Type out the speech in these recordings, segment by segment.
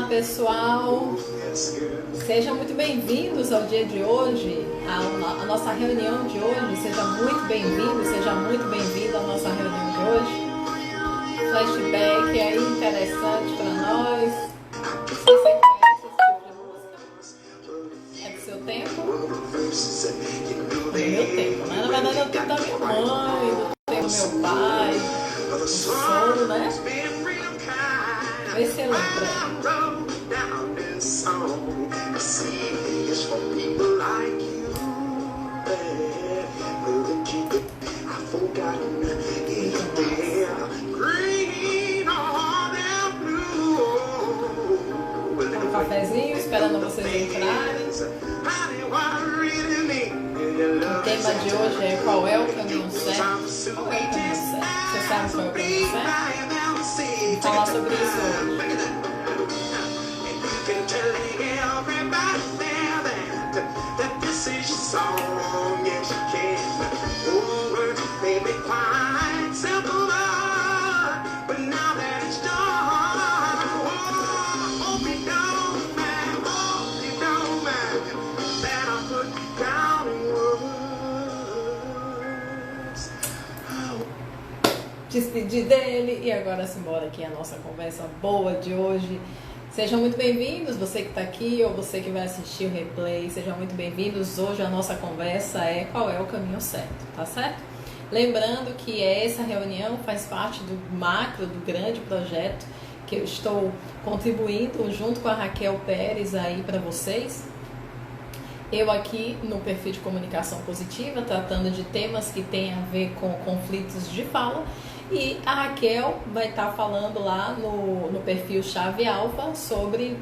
pessoal, sejam muito bem-vindos ao dia de hoje, a nossa reunião de hoje. Seja muito bem-vindo, seja muito bem-vindo à nossa reunião de hoje. Flashback aí interessante para nós. Se você conhece esse tipo de música, é do seu tempo? Do meu tempo, né? Na verdade é o tempo da minha mãe, do tempo do meu pai, o som, né? Vê se você lembra. Um cafezinho, esperando vocês entrarem. O tema de hoje é qual é o caminho certo? Qual é o caminho certo? Você sabe qual é o caminho certo? Vamos falar sobre isso hoje. Despedir dele e agora simbora aqui a nossa conversa boa de hoje. Sejam muito bem-vindos, você que está aqui ou você que vai assistir o replay, sejam muito bem-vindos. Hoje a nossa conversa é qual é o caminho certo, tá certo? Lembrando que essa reunião faz parte do macro, do grande projeto que eu estou contribuindo junto com a Raquel Pérez aí para vocês. Eu aqui no perfil de comunicação positiva, tratando de temas que têm a ver com conflitos de fala, e a Raquel vai estar falando lá no perfil Chave Alfa sobre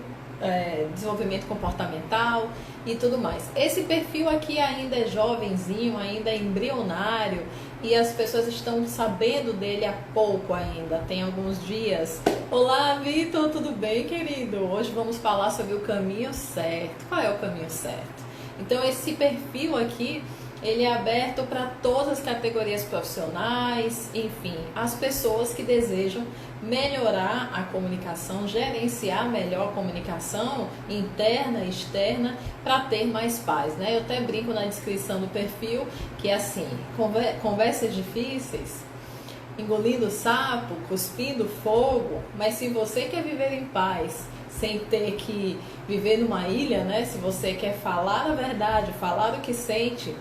desenvolvimento comportamental e tudo mais. Esse perfil aqui ainda é jovenzinho, ainda é embrionário, e as pessoas estão sabendo dele há pouco ainda, tem alguns dias. Olá, Vitor, tudo bem, querido? Hoje vamos falar sobre o caminho certo. Qual é o caminho certo? Então esse perfil aqui, ele é aberto para todas as categorias profissionais, enfim, as pessoas que desejam melhorar a comunicação, gerenciar melhor a comunicação interna e externa para ter mais paz, né? Eu até brinco na descrição do perfil que é assim, conversas difíceis, engolindo sapo, cuspindo fogo, mas se você quer viver em paz, sem ter que viver numa ilha, né? Se você quer falar a verdade, falar o que sente,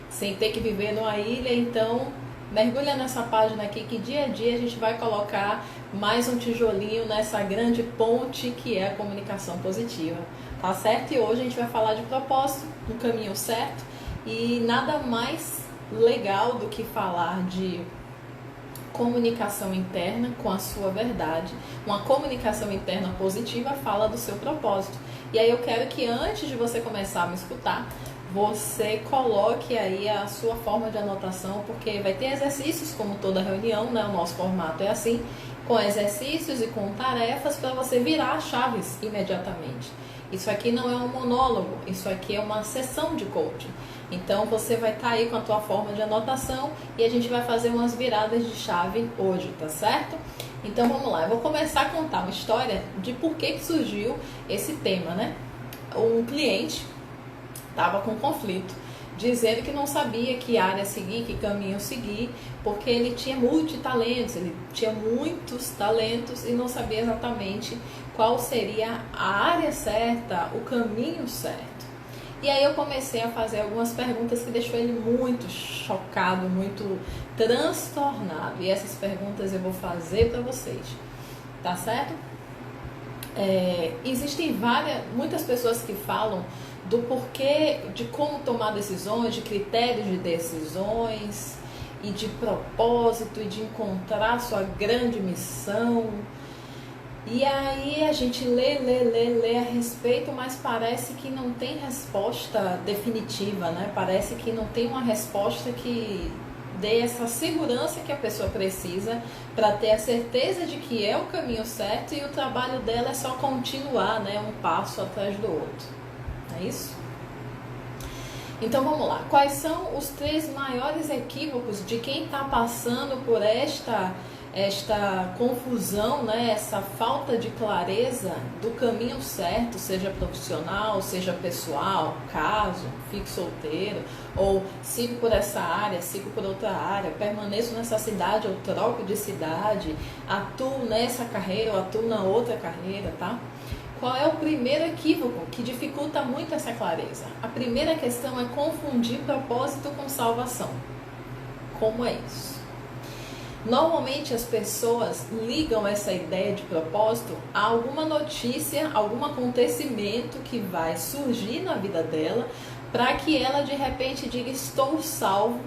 sem ter que viver numa ilha, então mergulha nessa página aqui que dia a dia a gente vai colocar mais um tijolinho nessa grande ponte que é a comunicação positiva, tá certo? E hoje a gente vai falar de propósito, do caminho certo, e nada mais legal do que falar de comunicação interna com a sua verdade. Uma comunicação interna positiva fala do seu propósito. E aí eu quero que antes de você começar a me escutar, você coloque aí a sua forma de anotação, porque vai ter exercícios como toda reunião, né? O nosso formato é assim, com exercícios e com tarefas para você virar chaves imediatamente. Isso aqui não é um monólogo, isso aqui é uma sessão de coaching. Então você vai estar aí com a tua forma de anotação e a gente vai fazer umas viradas de chave hoje, tá certo? Então vamos lá, eu vou começar a contar uma história de por que surgiu esse tema, né? Um cliente estava com conflito, dizendo que não sabia que área seguir, que caminho seguir, porque ele tinha multitalentos, ele tinha muitos talentos e não sabia exatamente qual seria a área certa, o caminho certo. E aí eu comecei a fazer algumas perguntas que deixou ele muito chocado, muito transtornado. E essas perguntas eu vou fazer para vocês, tá certo? Existem muitas pessoas que falam do porquê, de como tomar decisões, de critérios de decisões e de propósito e de encontrar sua grande missão. E aí a gente lê a respeito, mas parece que não tem resposta definitiva, né? Parece que não tem uma resposta que dê essa segurança que a pessoa precisa para ter a certeza de que é o caminho certo e o trabalho dela é só continuar, né? Um passo atrás do outro. É isso? Então vamos lá. Quais são os 3 maiores equívocos de quem está passando por esta esta confusão, né, essa falta de clareza do caminho certo, seja profissional, seja pessoal, caso, fique solteiro, ou sigo por essa área, sigo por outra área, permaneço nessa cidade ou troco de cidade, atuo nessa carreira ou atuo na outra carreira, tá? Qual é o primeiro equívoco que dificulta muito essa clareza? A primeira questão é confundir propósito com salvação. Como é isso? Normalmente as pessoas ligam essa ideia de propósito a alguma notícia, algum acontecimento que vai surgir na vida dela, para que ela de repente diga: estou salvo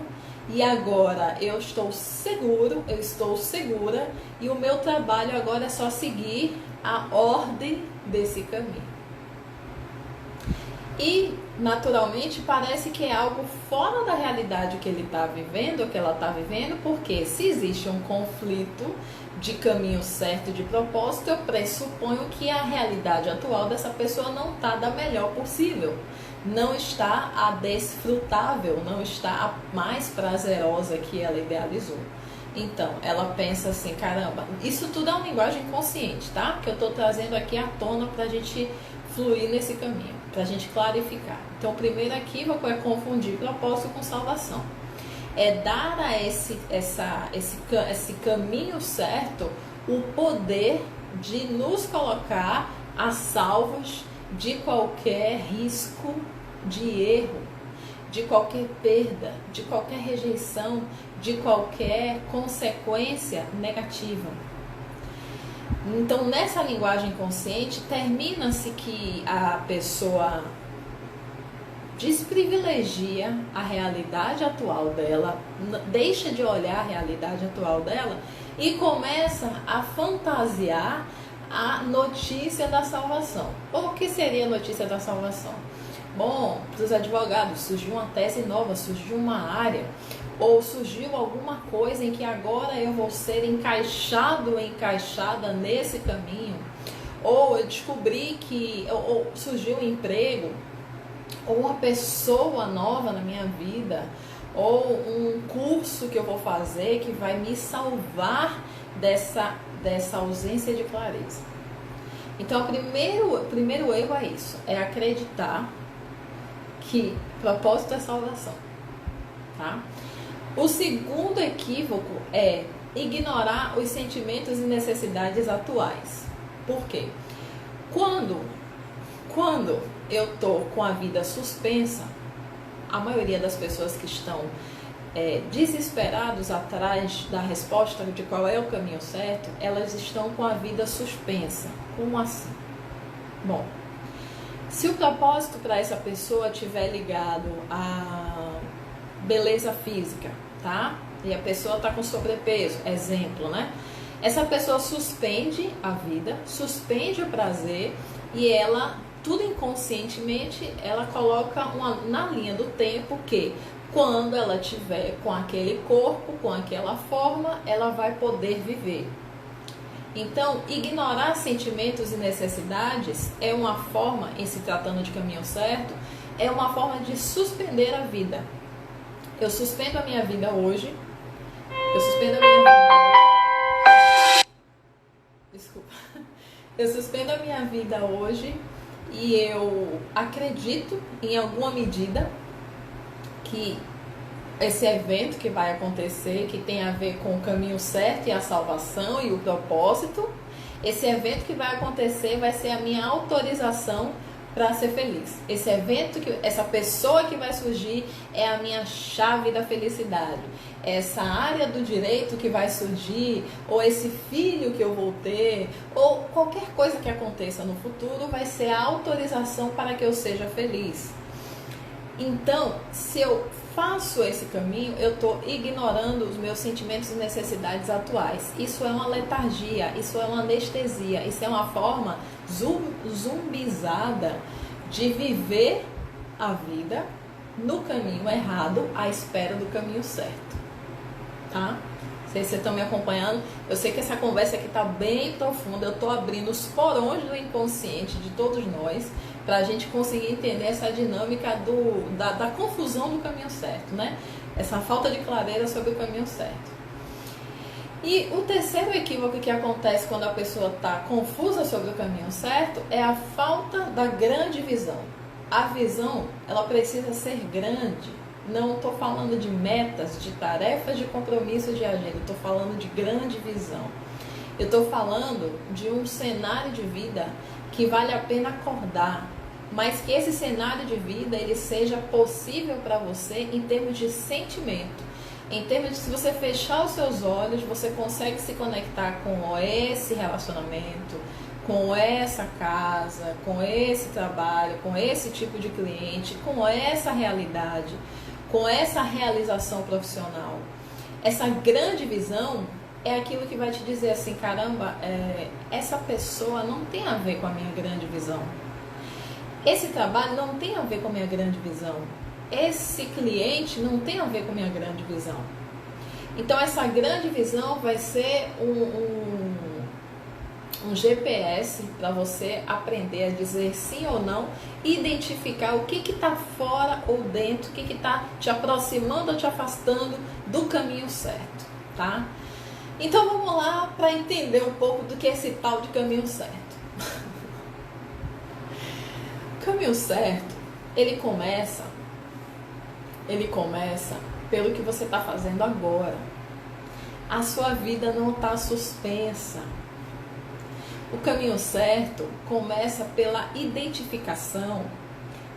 e agora eu estou seguro, eu estou segura e o meu trabalho agora é só seguir a ordem desse caminho. E naturalmente parece que é algo fora da realidade que ele está vivendo, ou que ela está vivendo, porque se existe um conflito de caminho certo, de propósito, eu pressuponho que a realidade atual dessa pessoa não está da melhor possível, não está a desfrutável, não está a mais prazerosa que ela idealizou. Então, ela pensa assim: caramba, isso tudo é uma linguagem consciente, tá? Que eu estou trazendo aqui à tona para a gente fluir nesse caminho, para a gente clarificar. Então, o primeiro equívoco é confundir propósito com salvação. É dar a esse caminho certo o poder de nos colocar a salvos de qualquer risco de erro, de qualquer perda, de qualquer rejeição, de qualquer consequência negativa. Então, nessa linguagem consciente, termina-se que a pessoa desprivilegia a realidade atual dela, deixa de olhar a realidade atual dela e começa a fantasiar a notícia da salvação. O que seria a notícia da salvação? Bom, para os advogados, surgiu uma tese nova, surgiu uma área, ou surgiu alguma coisa em que agora eu vou ser encaixado ou encaixada nesse caminho, ou eu descobri que ou surgiu um emprego, ou uma pessoa nova na minha vida, ou um curso que eu vou fazer que vai me salvar dessa ausência de clareza. Então, o primeiro erro é isso, é acreditar que propósito é salvação, tá? O segundo equívoco é ignorar os sentimentos e necessidades atuais. Por quê? Quando eu tô com a vida suspensa, a maioria das pessoas que estão desesperados atrás da resposta de qual é o caminho certo, elas estão com a vida suspensa. Como assim? Bom, se o propósito para essa pessoa estiver ligado à beleza física, tá? E a pessoa está com sobrepeso, exemplo, né? Essa pessoa suspende a vida, suspende o prazer e ela, tudo inconscientemente, ela coloca na linha do tempo que quando ela tiver com aquele corpo, com aquela forma, ela vai poder viver. Então, ignorar sentimentos e necessidades é uma forma, em se tratando de caminho certo, é uma forma de suspender a vida. Eu suspendo a minha vida hoje. Eu suspendo a minha vida hoje. Desculpa. Eu suspendo a minha vida hoje e eu acredito, em alguma medida, que esse evento que vai acontecer, que tem a ver com o caminho certo e a salvação e o propósito, esse evento que vai acontecer vai ser a minha autorização para ser feliz. Esse evento, essa pessoa que vai surgir é a minha chave da felicidade. Essa área do direito que vai surgir, ou esse filho que eu vou ter, ou qualquer coisa que aconteça no futuro, vai ser a autorização para que eu seja feliz. Então, se eu faço esse caminho, eu estou ignorando os meus sentimentos e necessidades atuais. Isso é uma letargia, isso é uma anestesia, isso é uma forma zumbizada de viver a vida no caminho errado, à espera do caminho certo, tá? Não sei se vocês estão me acompanhando. Eu sei que essa conversa aqui está bem profunda, eu estou abrindo os porões do inconsciente de todos nós, para a gente conseguir entender essa dinâmica da confusão do caminho certo, né? Essa falta de clareza sobre o caminho certo. E o terceiro equívoco que acontece quando a pessoa está confusa sobre o caminho certo é a falta da grande visão. A visão, ela precisa ser grande. Não estou falando de metas, de tarefas, de compromissos, de agenda. Estou falando de grande visão. Eu estou falando de um cenário de vida que vale a pena acordar, mas que esse cenário de vida ele seja possível para você em termos de sentimento. Em termos de se você fechar os seus olhos, você consegue se conectar com esse relacionamento, com essa casa, com esse trabalho, com esse tipo de cliente, com essa realidade, com essa realização profissional. Essa grande visão é aquilo que vai te dizer assim, caramba, essa pessoa não tem a ver com a minha grande visão. Esse trabalho não tem a ver com a minha grande visão. Esse cliente não tem a ver com a minha grande visão. Então essa grande visão vai ser um GPS para você aprender a dizer sim ou não, identificar o que está fora ou dentro, o que está te aproximando ou te afastando do caminho certo, tá? Então vamos lá para entender um pouco do que é esse tal de caminho certo. O caminho certo, ele começa pelo que você está fazendo agora. A sua vida não está suspensa. O caminho certo começa pela identificação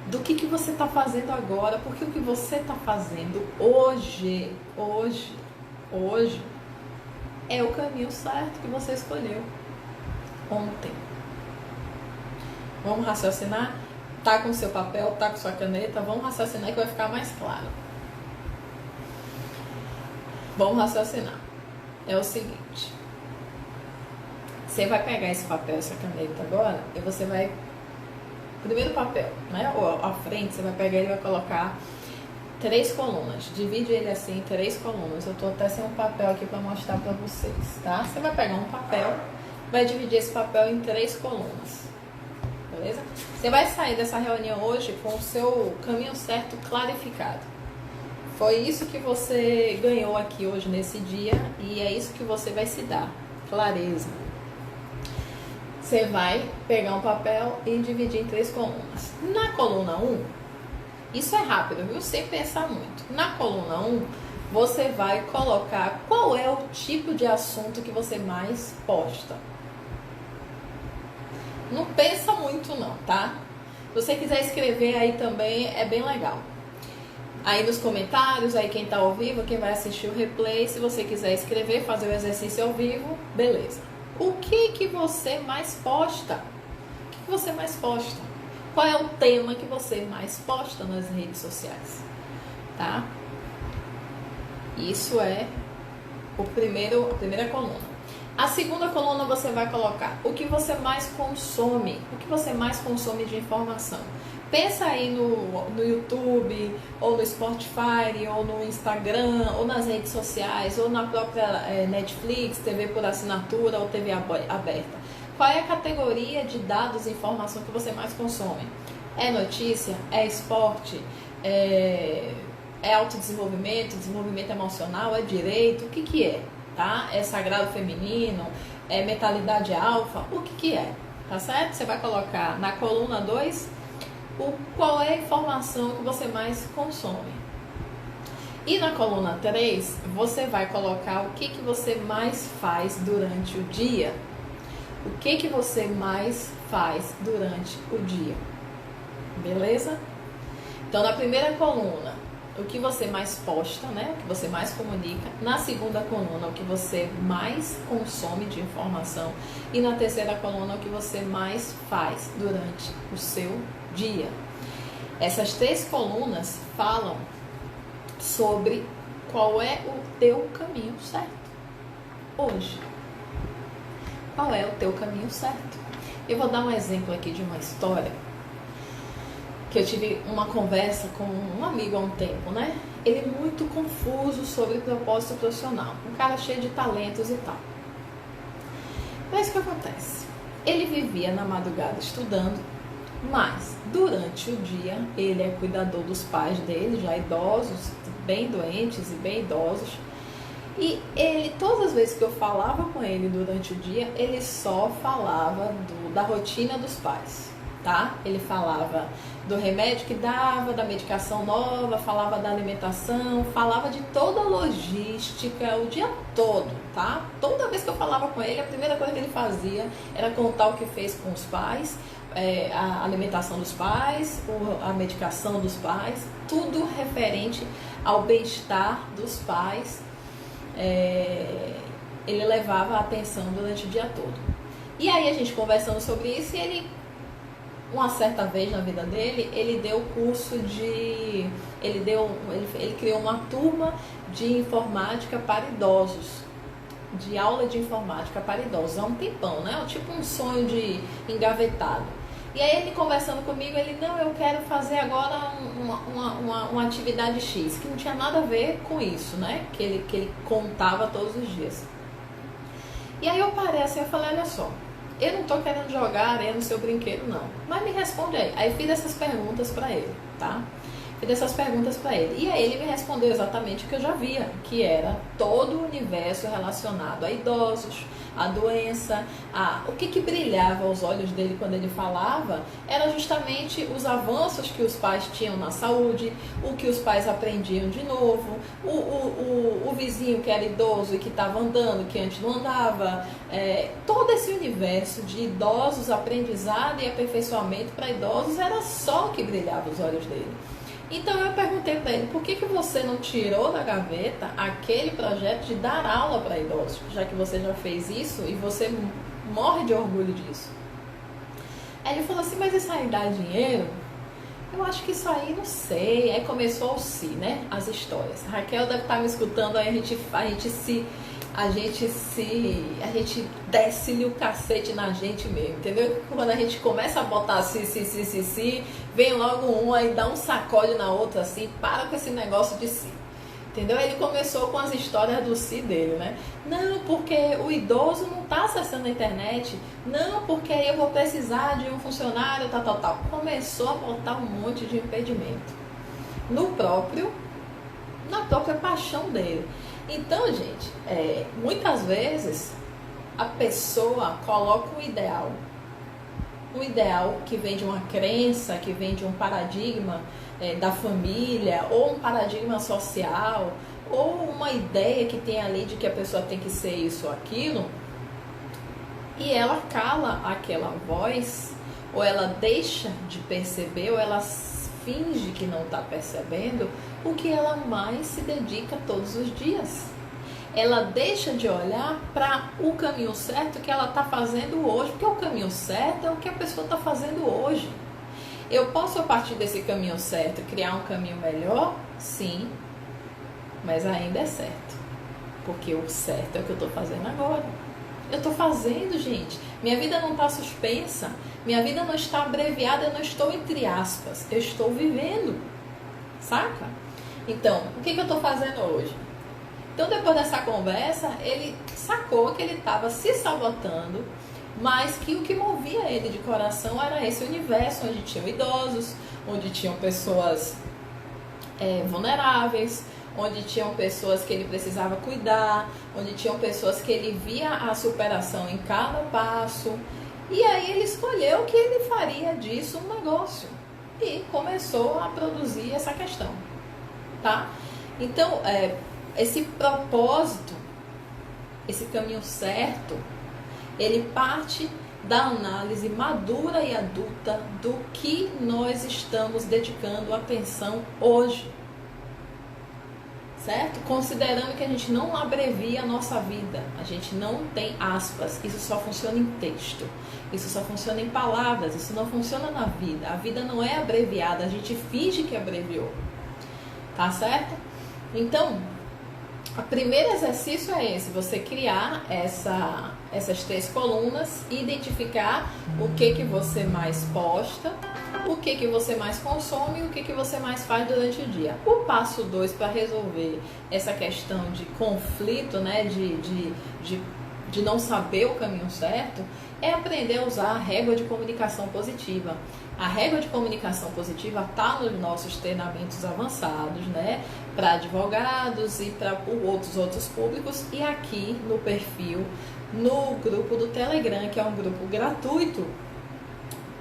do que você está fazendo agora, porque o que você está fazendo hoje é o caminho certo que você escolheu ontem. Vamos raciocinar? Tá com seu papel, tá com sua caneta, vamos raciocinar que vai ficar mais claro. Vamos raciocinar. É o seguinte. Você vai pegar esse papel, essa caneta agora, e você vai... Primeiro papel, né? Ou à frente, você vai pegar ele e vai colocar 3 colunas. Divide ele assim em 3 colunas. Eu tô até sem um papel aqui para mostrar para vocês, tá? Você vai pegar um papel, vai dividir esse papel em 3 colunas. Beleza? Você vai sair dessa reunião hoje com o seu caminho certo clarificado. Foi isso que você ganhou aqui hoje nesse dia e é isso que você vai se dar. Clareza. Você vai pegar um papel e dividir em 3 colunas. Na coluna 1, isso é rápido, viu? Sem pensar muito. Na coluna 1, você vai colocar qual é o tipo de assunto que você mais posta. Não pensa muito não, tá? Se você quiser escrever aí também é bem legal. Aí nos comentários, aí quem tá ao vivo, quem vai assistir o replay, se você quiser escrever, fazer o exercício ao vivo, beleza. O que você mais posta? O que você mais posta? Qual é o tema que você mais posta nas redes sociais? Tá? Isso é a primeira coluna. A segunda coluna você vai colocar o que você mais consome, o que você mais consome de informação. Pensa aí no YouTube, ou no Spotify, ou no Instagram, ou nas redes sociais, ou na própria Netflix, TV por assinatura ou TV aberta. Qual é a categoria de dados e informação que você mais consome? É notícia? É esporte? É autodesenvolvimento? Desenvolvimento emocional? É direito? O que é? Tá? É sagrado feminino? É mentalidade alfa? O que é? Tá certo? Você vai colocar na coluna 2 qual é a informação que você mais consome. E na coluna 3 você vai colocar o que você mais faz durante o dia. O que você mais faz durante o dia. Beleza? Então na primeira coluna, o que você mais posta, né? O que você mais comunica. Na segunda coluna, o que você mais consome de informação. E na terceira coluna, o que você mais faz durante o seu dia. Essas 3 colunas falam sobre qual é o teu caminho certo hoje. Qual é o teu caminho certo? Eu vou dar um exemplo aqui de uma história que eu tive uma conversa com um amigo há um tempo, né? Ele é muito confuso sobre propósito profissional. Um cara cheio de talentos e tal. Mas o que acontece? Ele vivia na madrugada estudando, mas durante o dia ele é cuidador dos pais dele, já idosos, bem doentes e bem idosos. E ele, todas as vezes que eu falava com ele durante o dia, ele só falava da rotina dos pais, tá? Ele falava do remédio que dava, da medicação nova, falava da alimentação, falava de toda a logística o dia todo, tá? Toda vez que eu falava com ele, a primeira coisa que ele fazia era contar o que fez com os pais, a alimentação dos pais, a medicação dos pais, tudo referente ao bem-estar dos pais. Ele levava a atenção durante o dia todo. E aí a gente conversando sobre isso, e ele, uma certa vez na vida dele, ele deu curso de... Ele criou uma turma de informática para idosos, de aula de informática para idosos, há um tempão, né? Tipo um sonho de engavetado. E aí ele conversando comigo, ele, não, eu quero fazer agora uma atividade X, que não tinha nada a ver com isso, né? Que ele contava todos os dias. E aí eu parei assim, eu falei, olha só, eu não tô querendo jogar areia no seu brinquedo, não. Mas me responde aí. Aí fiz essas perguntas pra ele, tá? Fiz essas perguntas pra ele. E aí ele me respondeu exatamente o que eu já via, que era todo o universo relacionado a idosos, a doença, o que brilhava aos olhos dele quando ele falava era justamente os avanços que os pais tinham na saúde, o que os pais aprendiam de novo, o vizinho que era idoso e que estava andando, que antes não andava, todo esse universo de idosos, aprendizado e aperfeiçoamento para idosos era só o que brilhava aos olhos dele. Então eu perguntei para ele, por que você não tirou da gaveta aquele projeto de dar aula para idosos, já que você já fez isso e você morre de orgulho disso? Aí ele falou assim, mas isso aí dá dinheiro? Eu acho que isso aí, não sei. Aí começou o si, né? As histórias. A Raquel deve estar me escutando, aí a gente desce-lhe o cacete na gente mesmo, entendeu? Quando a gente começa a botar si, vem logo um aí, dá um sacode na outra assim, para com esse negócio de si, entendeu? Ele começou com as histórias do si dele, né? Não, porque o idoso não tá acessando a internet, não, porque aí eu vou precisar de um funcionário, tal. Começou a botar um monte de impedimento na própria paixão dele. Então, gente, muitas vezes a pessoa coloca um ideal que vem de uma crença, que vem de um paradigma da família, ou um paradigma social, ou uma ideia que tem ali de que a pessoa tem que ser isso ou aquilo, e ela cala aquela voz, ou ela deixa de perceber, ou ela finge que não está percebendo o que ela mais se dedica todos os dias. Ela deixa de olhar para o caminho certo que ela está fazendo hoje, porque o caminho certo é o que a pessoa está fazendo hoje. Eu posso, a partir desse caminho certo, criar um caminho melhor? Sim, mas ainda é certo, porque o certo é o que eu estou fazendo agora. Eu estou fazendo, gente. Minha vida não está suspensa, minha vida não está abreviada, eu não estou entre aspas, eu estou vivendo, saca? Então, o que eu estou fazendo hoje? Então, depois dessa conversa, ele sacou que ele estava se sabotando, mas que o que movia ele de coração era esse universo onde tinham idosos, onde tinham pessoas vulneráveis, onde tinham pessoas que ele precisava cuidar, onde tinham pessoas que ele via a superação em cada passo. E aí ele escolheu que ele faria disso um negócio e começou a produzir essa questão, tá? Então, esse propósito, esse caminho certo, ele parte da análise madura e adulta do que nós estamos dedicando atenção hoje. Certo? Considerando que a gente não abrevia a nossa vida, a gente não tem aspas, isso só funciona em texto, isso só funciona em palavras, isso não funciona na vida. A vida não é abreviada, a gente finge que abreviou, tá certo? Então, o primeiro exercício é esse, você criar essas 3 colunas e identificar o que você mais posta, o que você mais consome e o que você mais faz durante o dia. O passo 2 para resolver essa questão de conflito, né, de de não saber o caminho certo, é aprender a usar a régua de comunicação positiva. A régua de comunicação positiva está nos nossos treinamentos avançados, né? Para advogados e para outros públicos, e aqui no perfil, no grupo do Telegram, que é um grupo gratuito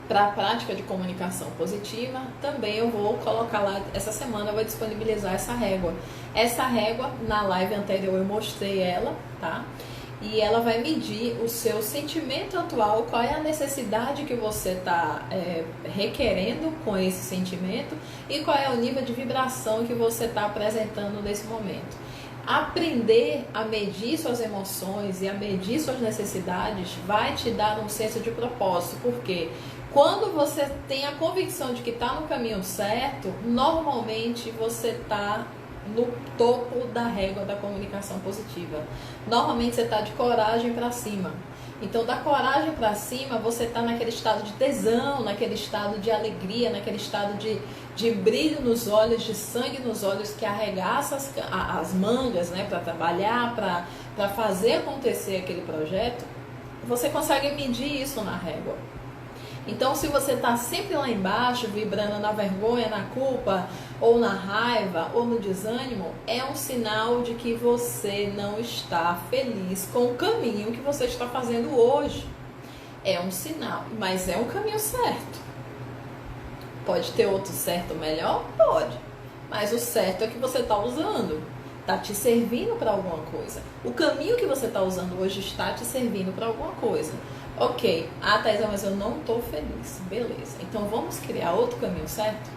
para a prática de comunicação positiva. Também eu vou colocar lá, essa semana eu vou disponibilizar essa régua. Essa régua, na live anterior eu mostrei ela, tá? E ela vai medir o seu sentimento atual, qual é a necessidade que você está requerendo com esse sentimento e qual é o nível de vibração que você está apresentando nesse momento. Aprender a medir suas emoções e a medir suas necessidades vai te dar um senso de propósito, porque quando você tem a convicção de que está no caminho certo, normalmente você está no topo da régua da comunicação positiva. Normalmente você está de coragem para cima. Então, da coragem para cima, você está naquele estado de tesão, naquele estado de alegria, naquele estado de brilho nos olhos, de sangue nos olhos, que arregaça as mangas, né, para trabalhar, para fazer acontecer aquele projeto. Você consegue medir isso na régua. Então, se você está sempre lá embaixo, vibrando na vergonha, na culpa, ou na raiva, ou no desânimo, é um sinal de que você não está feliz com o caminho que você está fazendo hoje. É um sinal, mas é um caminho certo. Pode ter outro certo melhor? Pode. Mas o certo é que você está usando. Está te servindo para alguma coisa. O caminho que você está usando hoje está te servindo para alguma coisa. Ok, Thaisa, mas eu não estou feliz. Beleza, então vamos criar outro caminho certo?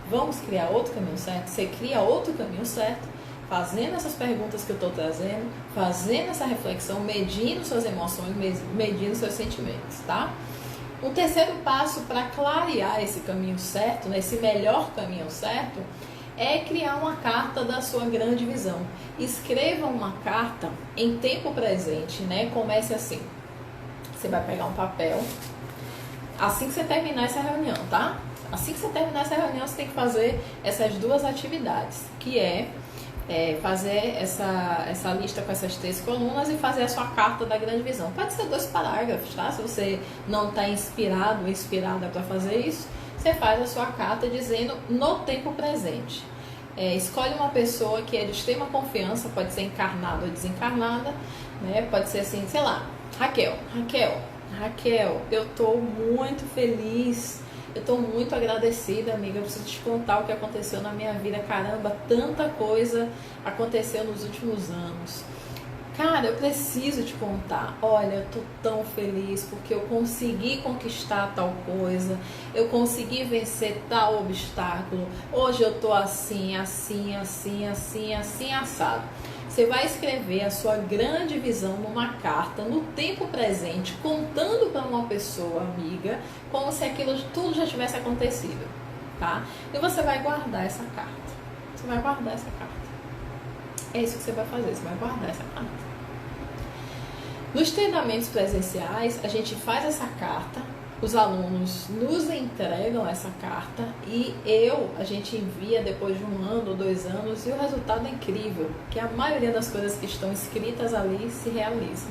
Vamos criar outro caminho certo? Você cria outro caminho certo, fazendo essas perguntas que eu estou trazendo, fazendo essa reflexão, medindo suas emoções, medindo seus sentimentos, tá? O terceiro passo para clarear esse caminho certo, né, esse melhor caminho certo, é criar uma carta da sua grande visão. Escreva uma carta em tempo presente, né? Comece assim. Você vai pegar um papel, assim que você terminar essa reunião, tá? Assim que você terminar essa reunião, você tem que fazer essas duas atividades, que é fazer essa lista com essas 3 colunas e fazer a sua carta da grande visão. Pode ser 2 parágrafos, tá? Se você não está inspirado ou inspirada para fazer isso, você faz a sua carta dizendo no tempo presente. Escolhe uma pessoa que é de extrema confiança, pode ser encarnada ou desencarnada, né? Pode ser assim, sei lá, Raquel, eu tô muito feliz, eu tô muito agradecida, amiga, eu preciso te contar o que aconteceu na minha vida, caramba, tanta coisa aconteceu nos últimos anos. Cara, eu preciso te contar, olha, eu tô tão feliz porque eu consegui conquistar tal coisa, eu consegui vencer tal obstáculo, hoje eu tô assim, assado. Você vai escrever a sua grande visão numa carta, no tempo presente, contando para uma pessoa amiga, como se aquilo tudo já tivesse acontecido, tá? E você vai guardar essa carta. Você vai guardar essa carta. É isso que você vai fazer, você vai guardar essa carta. Nos treinamentos presenciais, a gente faz essa carta, os alunos nos entregam essa carta e a gente envia depois de 1 ano ou 2 anos e o resultado é incrível, que a maioria das coisas que estão escritas ali se realizam.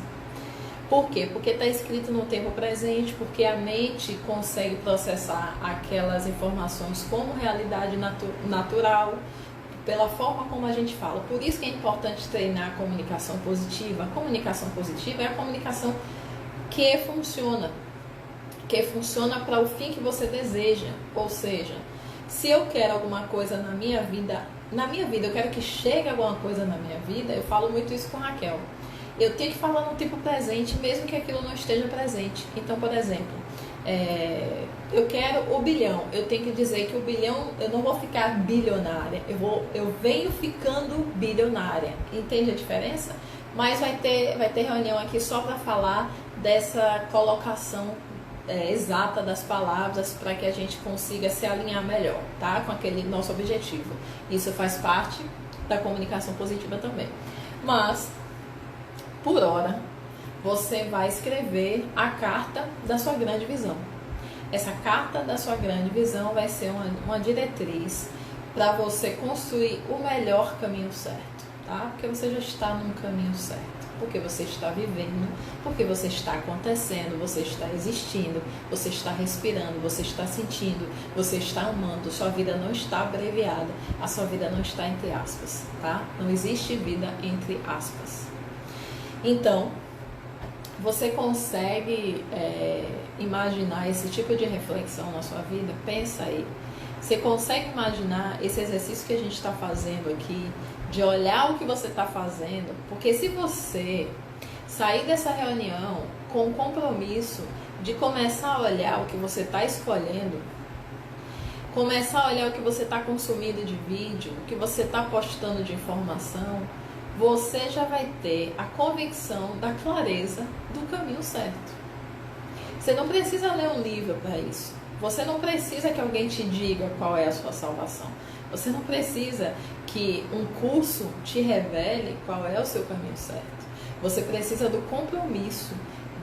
Por quê? Porque está escrito no tempo presente, porque a mente consegue processar aquelas informações como realidade natural, pela forma como a gente fala. Por isso que é importante treinar a comunicação positiva. A comunicação positiva é a comunicação que funciona para o fim que você deseja. Ou seja, se eu quero alguma coisa na minha vida, eu quero que chegue alguma coisa na minha vida, eu falo muito isso com a Raquel. Eu tenho que falar no tempo presente, mesmo que aquilo não esteja presente. Então, por exemplo, eu quero o bilhão, eu tenho que dizer que o bilhão, eu não vou ficar bilionária, eu venho ficando bilionária. Entende a diferença? Mas vai ter reunião aqui só para falar dessa colocação exata das palavras, para que a gente consiga se alinhar melhor, tá? Com aquele nosso objetivo. Isso faz parte da comunicação positiva também. Mas, por hora, você vai escrever a carta da sua grande visão. Essa carta da sua grande visão vai ser uma diretriz para você construir o melhor caminho certo, tá? Porque você já está num caminho certo. porque você está vivendo, porque você está acontecendo, você está existindo, você está respirando, você está sentindo, você está amando. Sua vida não está abreviada, a sua vida não está entre aspas, tá? Não existe vida entre aspas. Então, você consegue imaginar esse tipo de reflexão na sua vida? Pensa aí. Você consegue imaginar esse exercício que a gente está fazendo aqui, de olhar o que você está fazendo? Porque se você sair dessa reunião com o compromisso de começar a olhar o que você está escolhendo, começar a olhar o que você está consumindo de vídeo, o que você está postando de informação, você já vai ter a convicção da clareza do caminho certo. Você não precisa ler um livro para isso. Você não precisa que alguém te diga qual é a sua salvação. Você não precisa que um curso te revele qual é o seu caminho certo. Você precisa do compromisso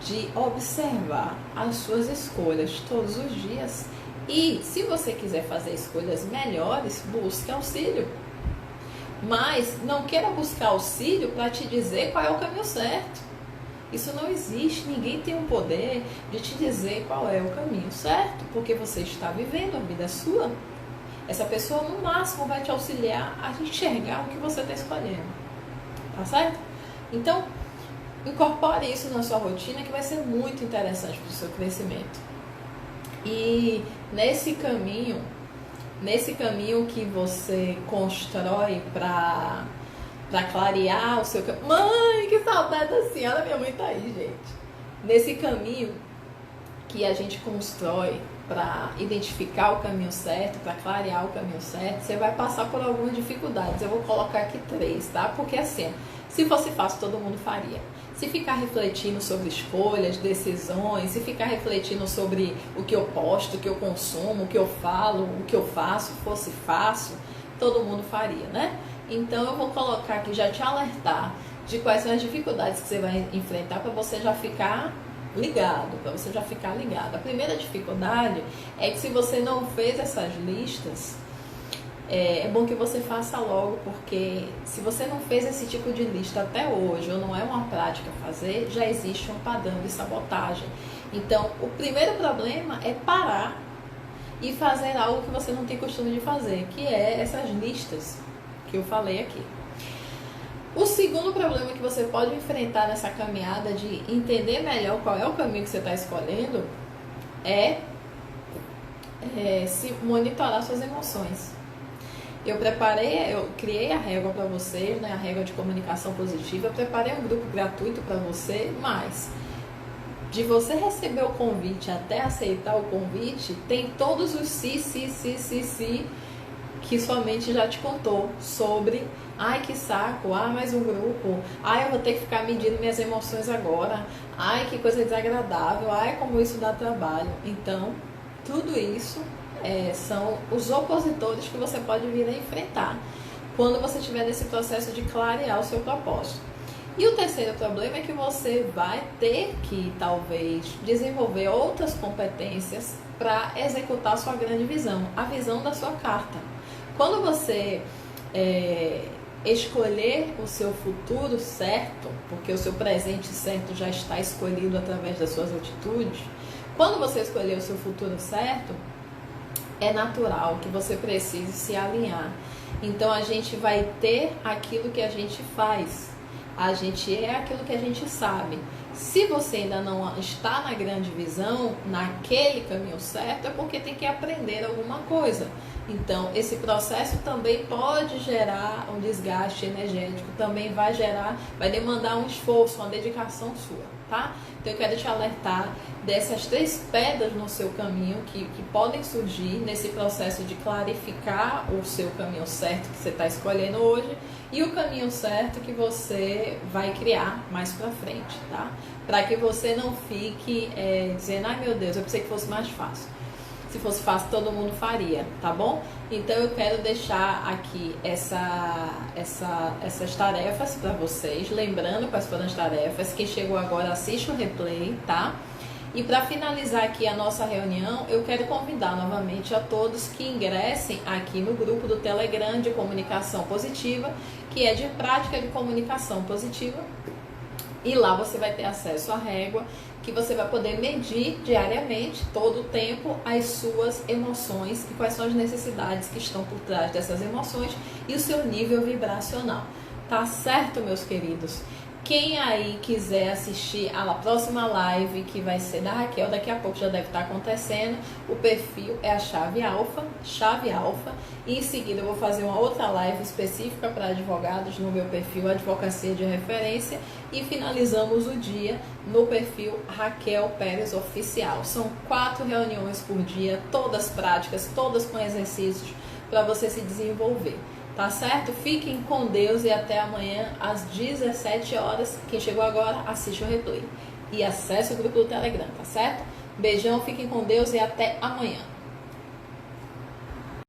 de observar as suas escolhas todos os dias. E se você quiser fazer escolhas melhores, busque auxílio. Mas não queira buscar auxílio para te dizer qual é o caminho certo. Isso não existe, ninguém tem o poder de te dizer qual é o caminho certo, porque você está vivendo a vida sua. Essa pessoa no máximo vai te auxiliar a enxergar o que você está escolhendo, tá certo? Então, incorpore isso na sua rotina que vai ser muito interessante para o seu crescimento. E nesse caminho que você constrói para clarear o seu caminho. Mãe, que saudade da senhora, minha mãe tá aí, gente. Nesse caminho que a gente constrói para identificar o caminho certo, para clarear o caminho certo, você vai passar por algumas dificuldades. Eu vou colocar aqui 3, tá? Porque assim, se fosse fácil, todo mundo faria. Se ficar refletindo sobre escolhas, decisões, se ficar refletindo sobre o que eu posto, o que eu consumo, o que eu falo, o que eu faço, fosse fácil, todo mundo faria, né? Então eu vou colocar aqui, já te alertar de quais são as dificuldades que você vai enfrentar para você já ficar ligado, A primeira dificuldade é que se você não fez essas listas, é bom que você faça logo, porque se você não fez esse tipo de lista até hoje, ou não é uma prática fazer, já existe um padrão de sabotagem. Então, o primeiro problema é parar e fazer algo que você não tem costume de fazer, que é essas listas que eu falei aqui. O segundo problema que você pode enfrentar nessa caminhada de entender melhor qual é o caminho que você está escolhendo é se monitorar suas emoções. Eu criei a régua para vocês, né, a régua de comunicação positiva. Eu preparei um grupo gratuito para você, mas de você receber o convite até aceitar o convite, tem todos os se que sua mente já te contou sobre, ai que saco, mais um grupo, ai eu vou ter que ficar medindo minhas emoções agora, ai que coisa desagradável, ai como isso dá trabalho. Então, tudo isso são os opositores que você pode vir a enfrentar quando você estiver nesse processo de clarear o seu propósito. E o terceiro problema é que você vai ter que, talvez, desenvolver outras competências para executar a sua grande visão, a visão da sua carta. Quando você escolher o seu futuro certo, porque o seu presente certo já está escolhido através das suas atitudes, quando você escolher o seu futuro certo, é natural que você precise se alinhar. Então a gente vai ter aquilo que a gente faz, a gente é aquilo que a gente sabe. Se você ainda não está na grande visão, naquele caminho certo, é porque tem que aprender alguma coisa. Então, esse processo também pode gerar um desgaste energético, também vai demandar um esforço, uma dedicação sua, tá? Então, eu quero te alertar dessas 3 pedras no seu caminho que podem surgir nesse processo de clarificar o seu caminho certo que você está escolhendo hoje e o caminho certo que você vai criar mais pra frente, tá? Para que você não fique dizendo, ai meu Deus, eu pensei que fosse mais fácil. Se fosse fácil, todo mundo faria, tá bom? Então eu quero deixar aqui essas tarefas para vocês. Lembrando quais foram as tarefas. Quem chegou agora, assiste o replay, tá? E para finalizar aqui a nossa reunião, eu quero convidar novamente a todos que ingressem aqui no grupo do Telegram de Comunicação Positiva, que é de prática de comunicação positiva. E lá você vai ter acesso à régua, que você vai poder medir diariamente, todo o tempo, as suas emoções e quais são as necessidades que estão por trás dessas emoções e o seu nível vibracional. Tá certo, meus queridos? Quem aí quiser assistir a próxima live, que vai ser da Raquel, daqui a pouco já deve estar acontecendo, o perfil é a Chave Alfa, e em seguida eu vou fazer uma outra live específica para advogados no meu perfil Advocacia de Referência, e finalizamos o dia no perfil Raquel Pérez Oficial. São 4 reuniões por dia, todas práticas, todas com exercícios para você se desenvolver. Tá certo? Fiquem com Deus e até amanhã às 17 horas. Quem chegou agora, assiste o replay. E acesse o grupo do Telegram, tá certo? Beijão, fiquem com Deus e até amanhã.